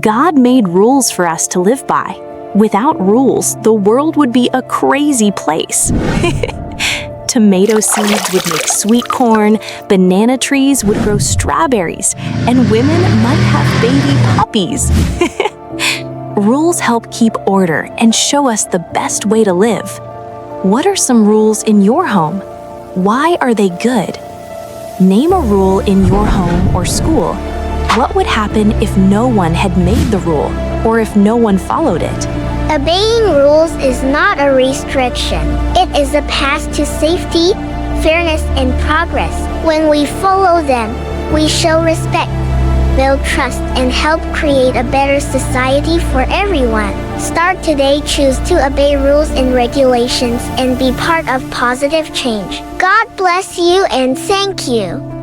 God made rules for us to live by. Without rules, the world would be a crazy place. Tomato seeds would make sweet corn, banana trees would grow strawberries, and women might have baby puppies. Rules help keep order and show us the best way to live. What are some rules in your home? Why are they good? Name a rule in your home or school. What would happen if no one had made the rule, or if no one followed it? Obeying rules is not a restriction. It is a path to safety, fairness, and progress. When we follow them, we show respect, build trust, and help create a better society for everyone. Start today, choose to obey rules and regulations and be part of positive change. God bless you and thank you.